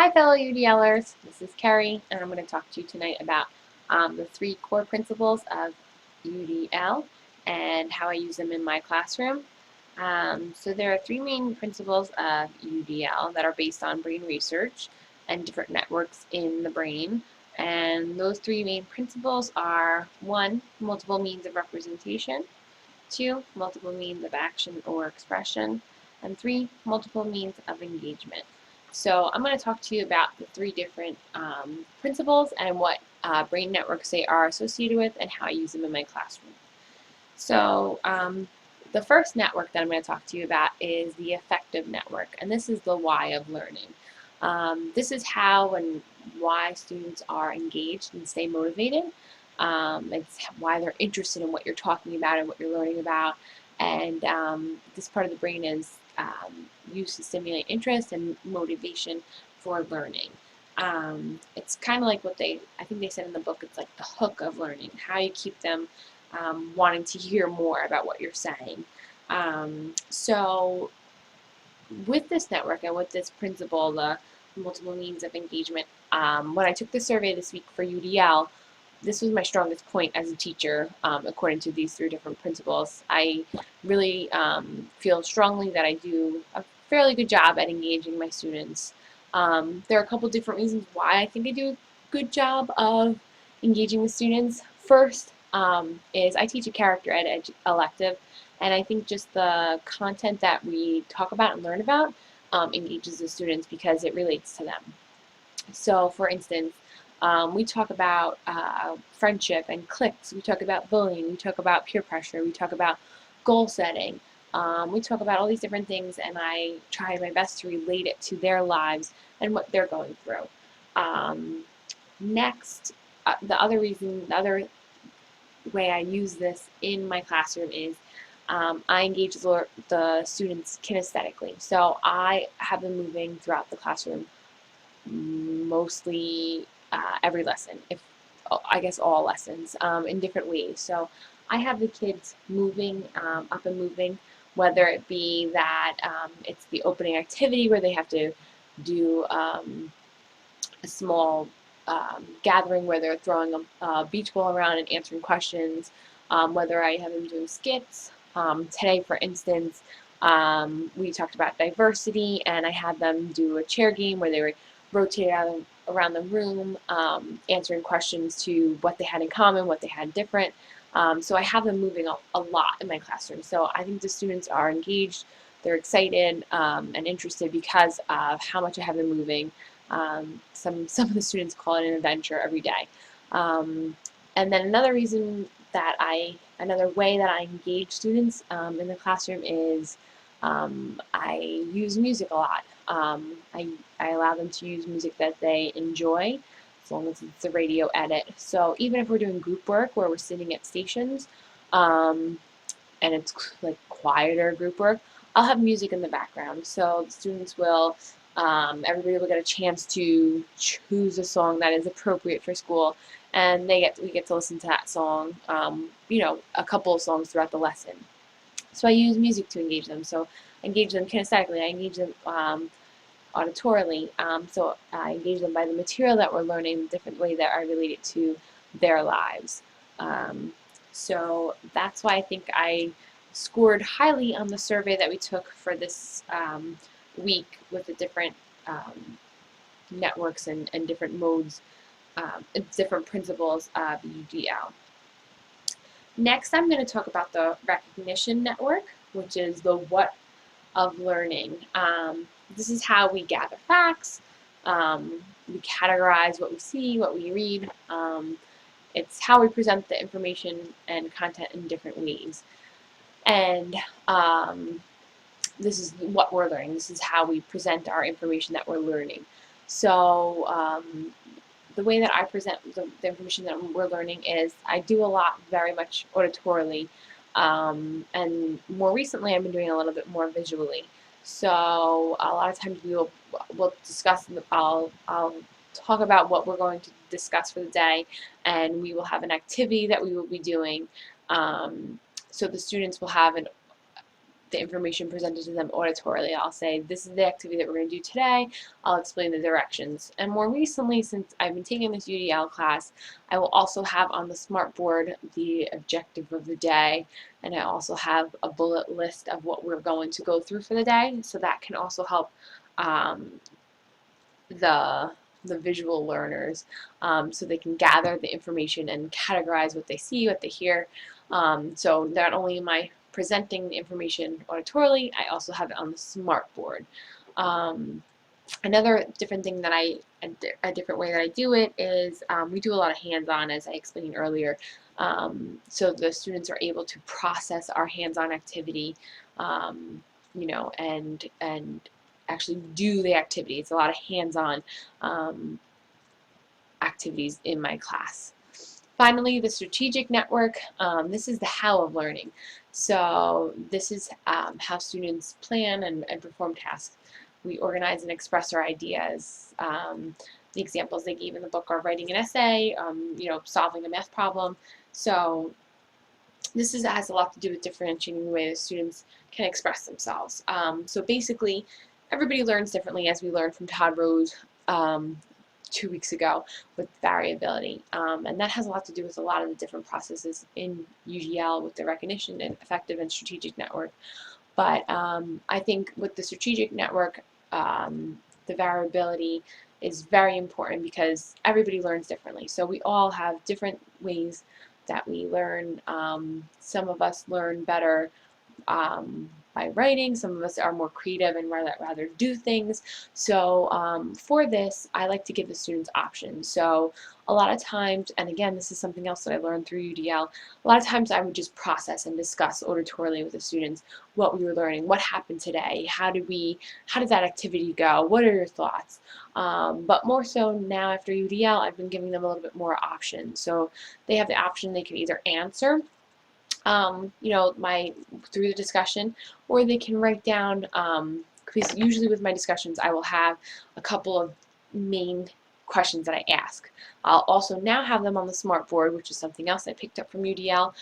Hi fellow UDLers, this is Carrie and I'm going to talk to you tonight about the three core principles of UDL and how I use them in my classroom. So there are three main principles of UDL that are based on brain research and different networks in the brain. And those three main principles are 1. Multiple means of representation, 2. Multiple means of action or expression, and 3. Multiple means of engagement. So I'm going to talk to you about the three different principles and what brain networks they are associated with and how I use them in my classroom. So the first network that I'm going to talk to you about is the affective network, and this is the why of learning. This is how and why students are engaged and stay motivated. It's why they're interested in what you're talking about and what you're learning about. And this part of the brain is used to stimulate interest and motivation for learning. It's kind of like what I think they said in the book, it's like the hook of learning, how you keep them wanting to hear more about what you're saying. So with this network and with this principle, the multiple means of engagement, when I took the survey this week for UDL, this was my strongest point as a teacher, according to these three different principles. I really feel strongly that I do a fairly good job at engaging my students. There are a couple different reasons why I think I do a good job of engaging with students. First is I teach a character ed elective, and I think just the content that we talk about and learn about engages the students because it relates to them. So, for instance, we talk about friendship and cliques. We talk about bullying. We talk about peer pressure. We talk about goal setting. We talk about all these different things, and I try my best to relate it to their lives and what they're going through. Next, the other way I use this in my classroom is I engage the students kinesthetically. So I have them moving throughout the classroom mostly every lesson, I guess all lessons, in different ways. So I have the kids moving, up and moving, whether it be that it's the opening activity where they have to do a small gathering where they're throwing a beach ball around and answering questions, whether I have them doing skits. Today, for instance, we talked about diversity, and I had them do a chair game where they were rotated around the room, answering questions to what they had in common, what they had different. So I have them moving a lot in my classroom. So I think the students are engaged, they're excited and interested because of how much I have them moving. Some of the students call it an adventure every day. And then another way that I engage students in the classroom is I use music a lot. I allow them to use music that they enjoy, as long as it's a radio edit. So even if we're doing group work where we're sitting at stations, and it's like quieter group work, I'll have music in the background. So the students will, everybody will get a chance to choose a song that is appropriate for school, and we get to listen to that song, a couple of songs throughout the lesson. So I use music to engage them. So I engage them kinesthetically. I engage them auditorily. So I engage them by the material that we're learning, the different way that I relate it to their lives. So that's why I think I scored highly on the survey that we took for this week with the different networks and different modes, different principles of UDL. Next, I'm going to talk about the recognition network, which is the what of learning. This is how we gather facts, we categorize what we see, what we read. It's how we present the information and content in different ways. And this is what we're learning. This is how we present our information that we're learning. So the way that I present the information that we're learning is I do a lot very much auditorily, and more recently I've been doing a little bit more visually. So a lot of times we'll discuss, I'll talk about what we're going to discuss for the day, and we will have an activity that we will be doing. So the students will have the information presented to them auditorily. I'll say, this is the activity that we're going to do today. I'll explain the directions. And more recently, since I've been taking this UDL class, I will also have on the smartboard the objective of the day, and I also have a bullet list of what we're going to go through for the day, so that can also help the visual learners, so they can gather the information and categorize what they see, what they hear. So not only am I presenting the information auditorily, I also have it on the smartboard. Another different thing that a different way that I do it is we do a lot of hands-on, as I explained earlier. So the students are able to process our hands-on activity, you know, and actually do the activity. It's a lot of hands-on activities in my class. Finally, the strategic network. This is the how of learning. So this is how students plan and perform tasks. We organize and express our ideas. The examples they gave in the book are writing an essay, you know, solving a math problem. So this has a lot to do with differentiating the way the students can express themselves. So basically, everybody learns differently, as we learned from Todd Rose 2 weeks ago with variability. And that has a lot to do with a lot of the different processes in UDL with the recognition and effective and strategic network. But I think with the strategic network, the variability is very important because everybody learns differently. So we all have different ways that we learn. Some of us learn better by writing. Some of us are more creative and rather do things. So for this, I like to give the students options. So a lot of times, and again, this is something else that I learned through UDL, a lot of times I would just process and discuss auditorily with the students what we were learning, what happened today, how did that activity go, what are your thoughts? But more so now after UDL, I've been giving them a little bit more options. So they have the option, they can either answer you know, through the discussion, or they can write down, because usually with my discussions I will have a couple of main questions that I ask. I'll also now have them on the smartboard, which is something else I picked up from UDL.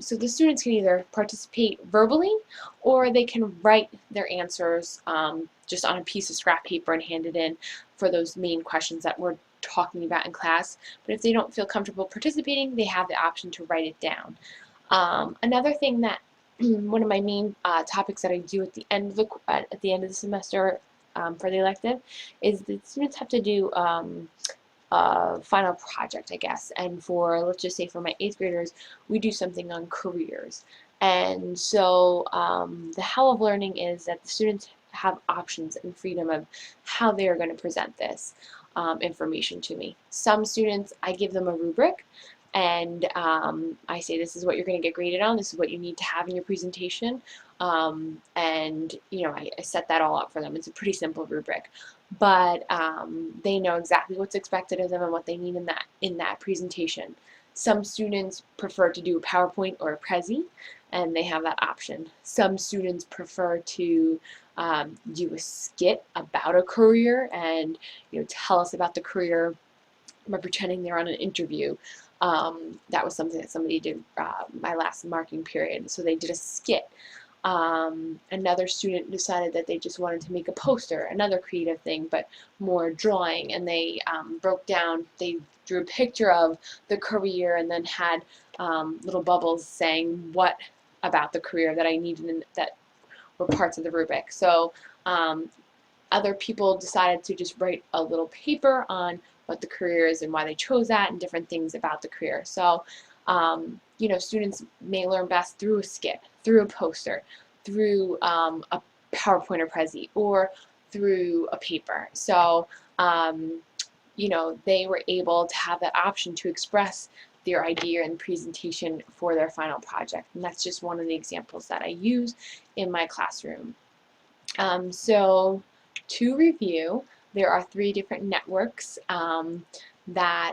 So the students can either participate verbally, or they can write their answers just on a piece of scrap paper and hand it in for those main questions that we're talking about in class. But if they don't feel comfortable participating, they have the option to write it down. Another thing that one of my main topics that I do at the end of the semester for the elective is that students have to do a final project, I guess. And for, let's just say, for my 8th graders, we do something on careers. And so the how of learning is that the students have options and freedom of how they are going to present this information to me. Some students, I give them a rubric, and I say, this is what you're going to get graded on, this is what you need to have in your presentation, and you know, I set that all up for them. It's a pretty simple rubric, but they know exactly what's expected of them and what they need in that presentation. Some students prefer to do a PowerPoint or a Prezi, and they have that option. Some students prefer to do a skit about a career and, you know, tell us about the career by pretending they're on an interview. That was something that somebody did my last marking period. So they did a skit. Another student decided that they just wanted to make a poster, another creative thing, but more drawing, and they they drew a picture of the career and then had little bubbles saying what about the career that I needed and that were parts of the rubric. So other people decided to just write a little paper on what the career is and why they chose that and different things about the career. So, you know, students may learn best through a skit, through a poster, through a PowerPoint or Prezi, or through a paper. So, you know, they were able to have that option to express their idea and presentation for their final project. And that's just one of the examples that I use in my classroom. So to review, there are 3 different networks that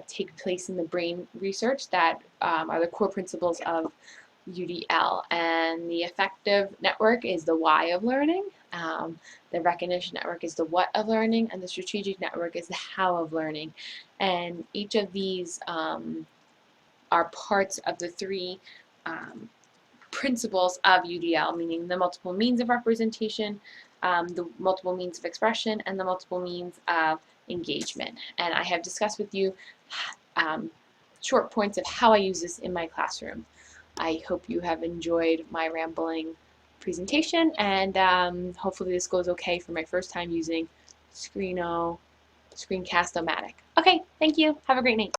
take place in the brain research that are the core principles of UDL. And the affective network is the why of learning, the recognition network is the what of learning, and the strategic network is the how of learning. And each of these are parts of the 3 principles of UDL, meaning the multiple means of representation, the multiple means of expression, and the multiple means of engagement. And I have discussed with you short points of how I use this in my classroom. I hope you have enjoyed my rambling presentation, and hopefully this goes okay for my first time using Screencast-O-Matic. Okay, thank you. Have a great night.